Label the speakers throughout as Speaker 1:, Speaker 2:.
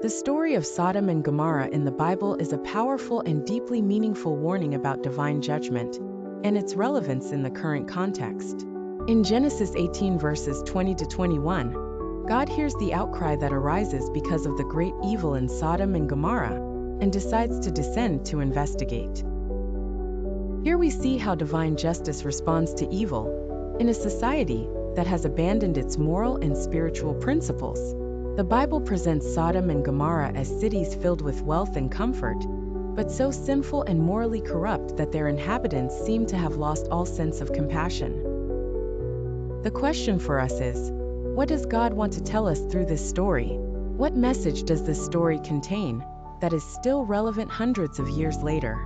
Speaker 1: The story of Sodom and Gomorrah in the Bible is a powerful and deeply meaningful warning about divine judgment and its relevance in the current context. In Genesis 18 verses 20 to 21, God hears the outcry that arises because of the great evil in Sodom and Gomorrah and decides to descend to investigate. Here we see how divine justice responds to evil in a society that has abandoned its moral and spiritual principles. The Bible presents Sodom and Gomorrah as cities filled with wealth and comfort, but so sinful and morally corrupt that their inhabitants seem to have lost all sense of compassion. The question for us is, what does God want to tell us through this story? What message does this story contain that is still relevant hundreds of years later?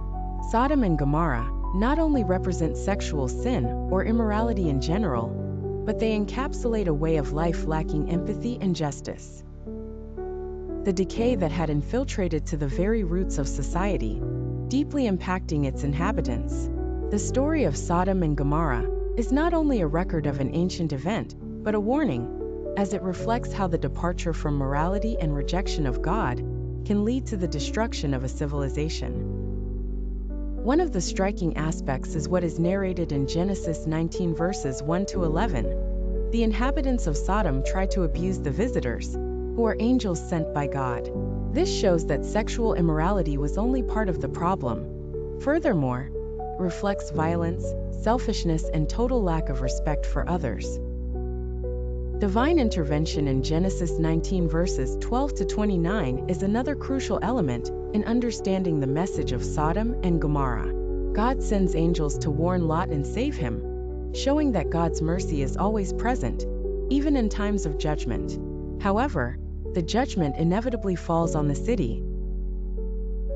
Speaker 1: Sodom and Gomorrah not only represent sexual sin or immorality in general, but they encapsulate a way of life lacking empathy and justice. The decay that had infiltrated to the very roots of society, deeply impacting its inhabitants. The story of Sodom and Gomorrah is not only a record of an ancient event, but a warning, as it reflects how the departure from morality and rejection of God can lead to the destruction of a civilization. One of the striking aspects is what is narrated in Genesis 19 verses 1 to 11. The inhabitants of Sodom try to abuse the visitors, who are angels sent by God. This shows that sexual immorality was only part of the problem. Furthermore, it reflects violence, selfishness, and total lack of respect for others. Divine intervention in Genesis 19 verses 12 to 29 is another crucial element in understanding the message of Sodom and Gomorrah. God sends angels to warn Lot and save him, showing that God's mercy is always present, even in times of judgment. However, the judgment inevitably falls on the city.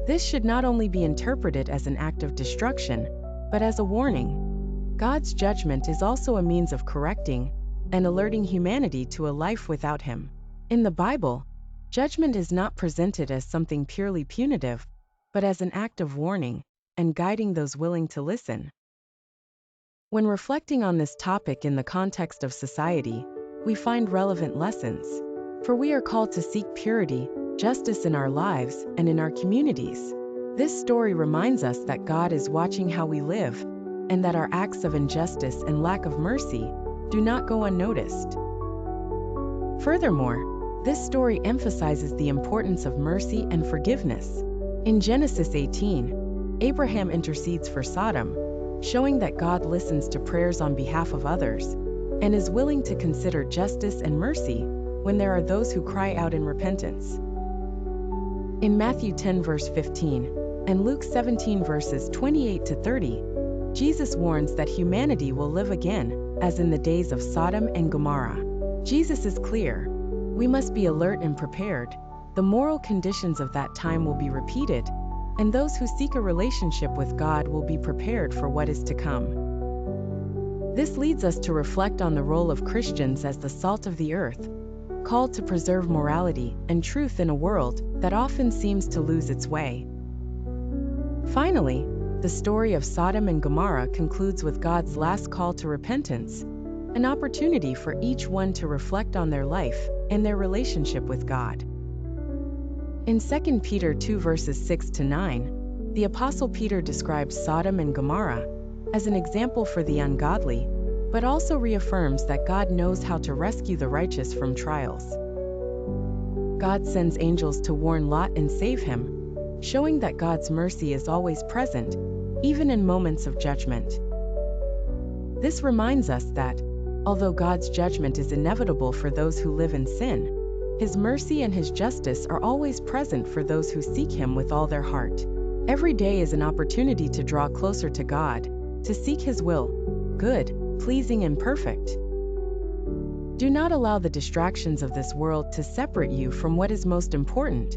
Speaker 1: This should not only be interpreted as an act of destruction, but as a warning. God's judgment is also a means of correcting and alerting humanity to a life without Him. In the Bible, judgment is not presented as something purely punitive, but as an act of warning and guiding those willing to listen. When reflecting on this topic in the context of society, we find relevant lessons. For we are called to seek purity, justice in our lives and in our communities. This story reminds us that God is watching how we live, and that our acts of injustice and lack of mercy do not go unnoticed. Furthermore, this story emphasizes the importance of mercy and forgiveness. In Genesis 18, Abraham intercedes for Sodom, showing that God listens to prayers on behalf of others and is willing to consider justice and mercy when there are those who cry out in repentance. In Matthew 10 verse 15 and Luke 17 verses 28 to 30, Jesus warns that humanity will live again as in the days of Sodom and Gomorrah. Jesus is clear. We must be alert and prepared. The moral conditions of that time will be repeated, and those who seek a relationship with God will be prepared for what is to come. This leads us to reflect on the role of Christians as the salt of the earth, called to preserve morality and truth in a world that often seems to lose its way. Finally, the story of Sodom and Gomorrah concludes with God's last call to repentance, an opportunity for each one to reflect on their life and their relationship with God. In 2 Peter 2 verses 6 to 9, the Apostle Peter describes Sodom and Gomorrah as an example for the ungodly, but also reaffirms that God knows how to rescue the righteous from trials. God sends angels to warn Lot and save him, showing that God's mercy is always present, even in moments of judgment. This reminds us that, although God's judgment is inevitable for those who live in sin, His mercy and His justice are always present for those who seek Him with all their heart. Every day is an opportunity to draw closer to God, to seek His will, good, pleasing, and perfect. Do not allow the distractions of this world to separate you from what is most important,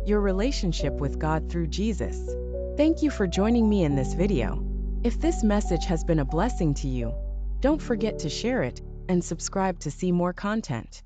Speaker 1: your relationship with God through Jesus. Thank you for joining me in this video. If this message has been a blessing to you, don't forget to share it and subscribe to see more content.